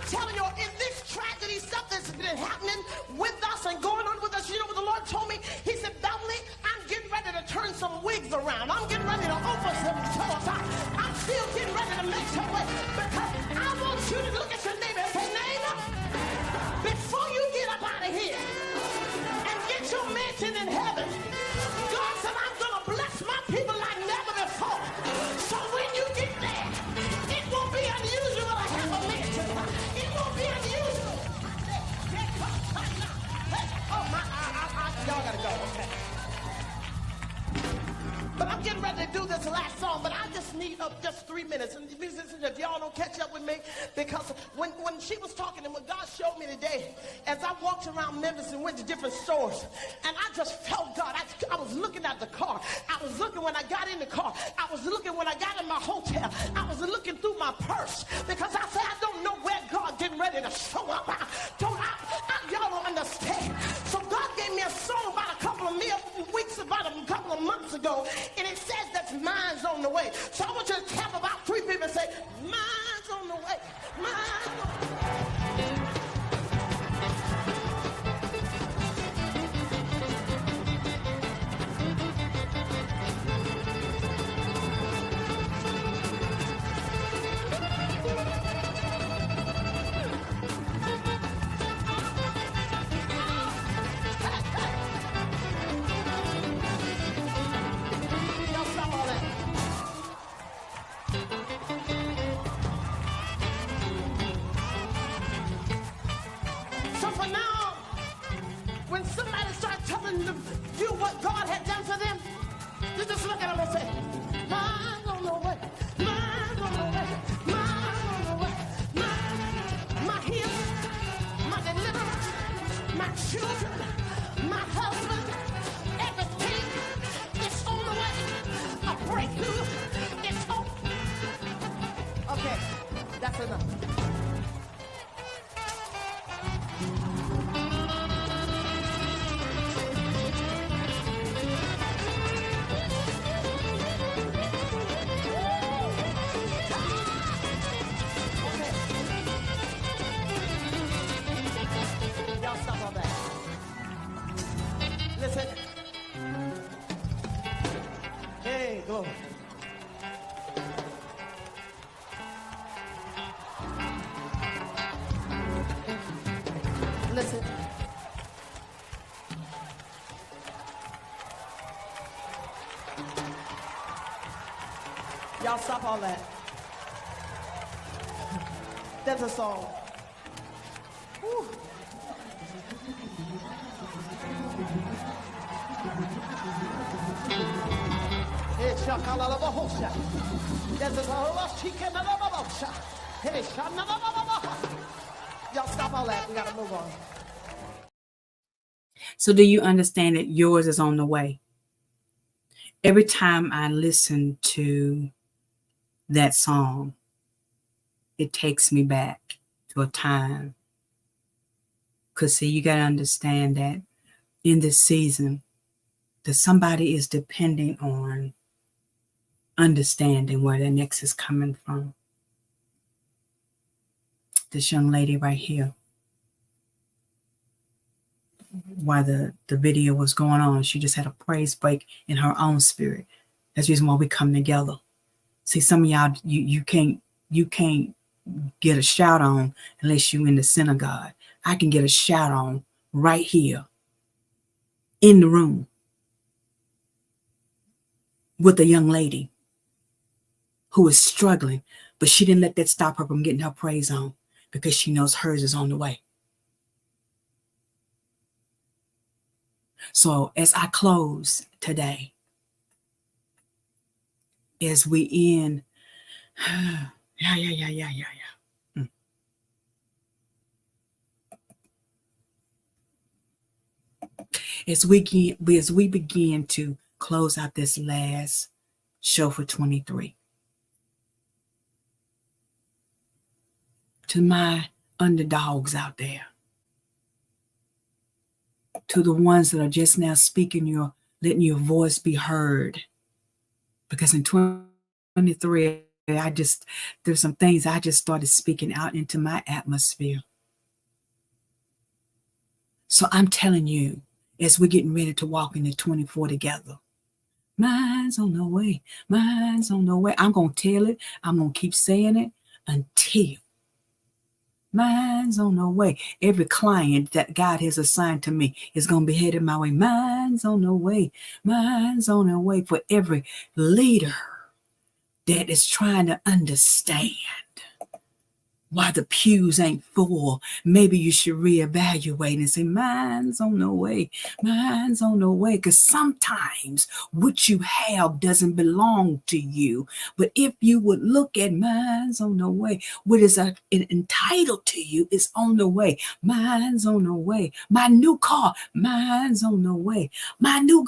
B: telling y'all, in this tragedy, stuff that's been happening with us and going on with us, you know what the Lord told me? He said, Beverly, I'm getting ready to turn some wigs around. I'm getting ready to open some doors. I'm still getting ready to make some way. Because I want you to look at your neighbor and say, neighbor, before you get up out of here and get your mansion in heaven, God said, I'm going to bless my people like never before. So when you get there, it won't be unusual to have a mansion. It won't be unusual. Oh, y'all got to go. Okay. But I'm getting ready to do this last song, but I just need just 3
C: 3 minutes. And if y'all don't catch up with me, because when she was talking and when God showed me today, as I walked around Memphis and went to different stores, and I just felt God. I was looking at the car. I was looking when I got in the car. I was looking when I got in my hotel. I was looking through my purse because I said, I don't know where God getting ready to show up. Y'all don't understand. So God gave me a song about a couple of weeks, about a couple of months ago, and it says that mine's on the way. So I want you to tap about 3 people and say, mine's on the way. Mine's on the way. So for now, when somebody starts telling them do what God had done for them, you just look at them and say, mine's on the way, mine's on the way, mine's on the way, my healing, my deliverance, my children, my husband, everything is on the way. A breakthrough is on. Okay, that's enough. Listen. Hey, glory. Listen. Y'all stop all that. There's a song. Woo. Y'all stop all that. We gotta move on.
A: So do you understand that yours is on the way? Every time I listen to that song, it takes me back to a time. Because see, you got to understand that in this season, that somebody is depending on understanding where their next is coming from. This young lady right here, while the video was going on, she just had a praise break in her own spirit. That's the reason why we come together. See, some of y'all, you can't get a shout on unless you're in the synagogue. I can get a shout on right here in the room with a young lady who is struggling, but she didn't let that stop her from getting her praise on because she knows hers is on the way. So as I close today, as we end, As we begin to close out this last show for 23, to my underdogs out there, to the ones that are just now speaking, letting your voice be heard, because in 23, there's some things I just started speaking out into my atmosphere. So I'm telling you, as we're getting ready to walk into 24 together, mine's on the way, mine's on the way. I'm going to tell it, I'm going to keep saying it until mine's on the way. Every client that God has assigned to me is going to be headed my way. Mine's on the way, mine's on the way. For every leader that is trying to understand Why the pews ain't full. Maybe you should reevaluate and say, mine's on the way. Mine's on the way. Because sometimes what you have doesn't belong to you. But if you would look at mine's on the way, what is entitled to you is on the way. Mine's on the way. My new car, mine's on the way. My new,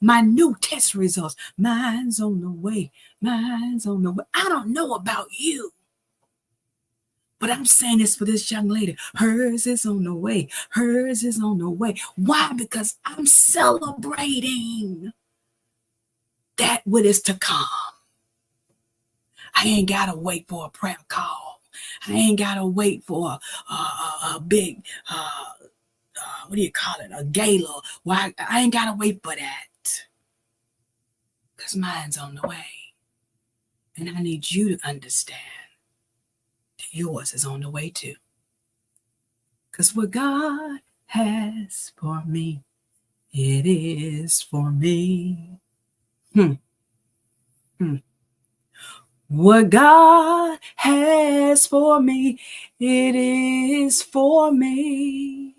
A: my new test results, mine's on the way. Mine's on the way. I don't know about you. But I'm saying this for this young lady. Hers is on the way. Hers is on the way. Why? Because I'm celebrating that what is to come. I ain't got to wait for a prayer call. I ain't got to wait for a big, what do you call it, a gala. Why? I ain't got to wait for that. Because mine's on the way. And I need you to understand. Yours is on the way too. Because what God has for me, it is for me. What God has for me, it is for me.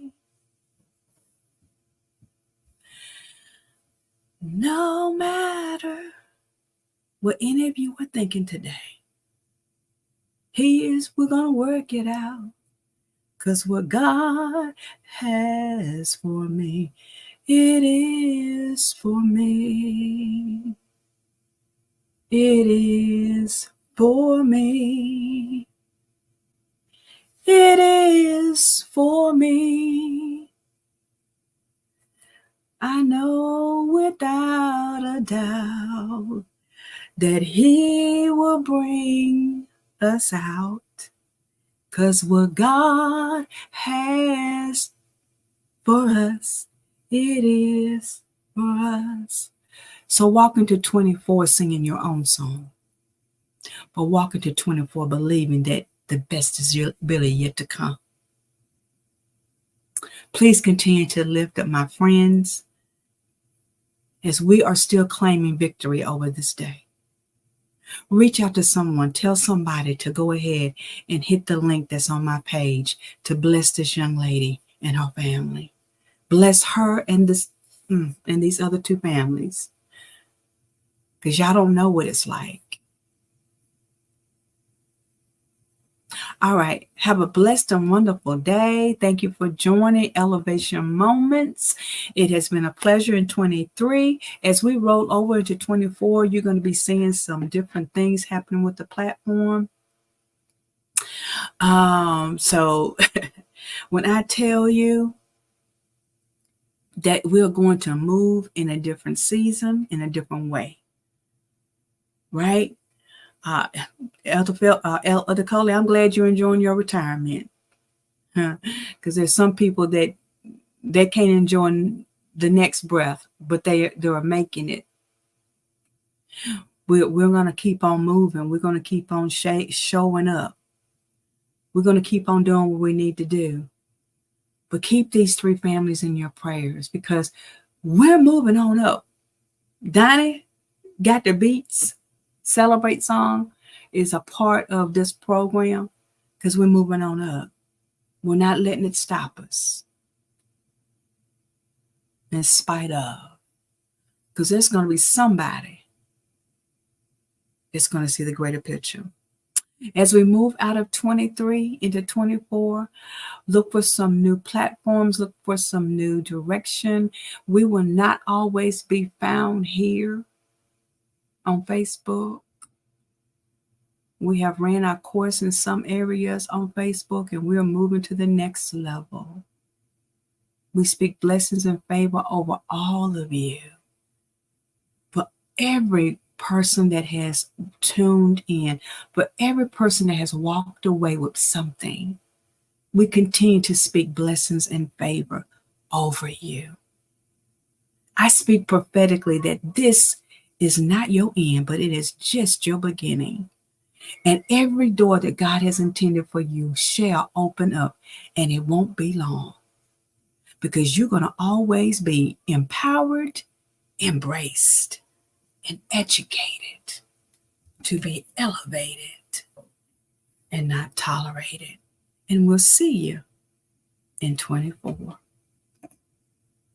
A: No matter what any of you are thinking today, we're going to work it out. Because what God has for me, it is for me. It is for me. It is for me. I know without a doubt that He will bring us out. 'Cause what God has for us, it is for us. So walk into 24 singing your own song. But walk into 24 believing that the best is really yet to come. Please continue to lift up my friends as we are still claiming victory over this day. Reach out to someone. Tell somebody to go ahead and hit the link that's on my page to bless this young lady and her family. Bless her and these other two families. Because y'all don't know what it's like. All right. Have a blessed and wonderful day. Thank you for joining Elevation Moments. It has been a pleasure in 23. As we roll over into 24, you're going to be seeing some different things happening with the platform. So when I tell you that we're going to move in a different season, in a different way, right? Elder Coley, I'm glad you're enjoying your retirement. Because there's some people that they can't enjoy the next breath, but they are making it. We're going to keep on moving. We're going to keep on showing up. We're going to keep on doing what we need to do. But keep these three families in your prayers because we're moving on up. Donnie Got the Beats Celebrate song is a part of this program because we're moving on up. We're not letting it stop us in spite of. Because there's going to be somebody that's going to see the greater picture. As we move out of 23 into 24, look for some new platforms, look for some new direction. We will not always be found here on Facebook. We have ran our course in some areas on Facebook, and we're moving to the next level. We speak blessings and favor over all of you. For every person that has tuned in, for every person that has walked away with something, we continue to speak blessings and favor over you. I speak prophetically that this is not your end, but it is just your beginning. And every door that God has intended for you shall open up, and it won't be long. Because you're going to always be empowered, embraced, and educated to be elevated and not tolerate it. And we'll see you in 24.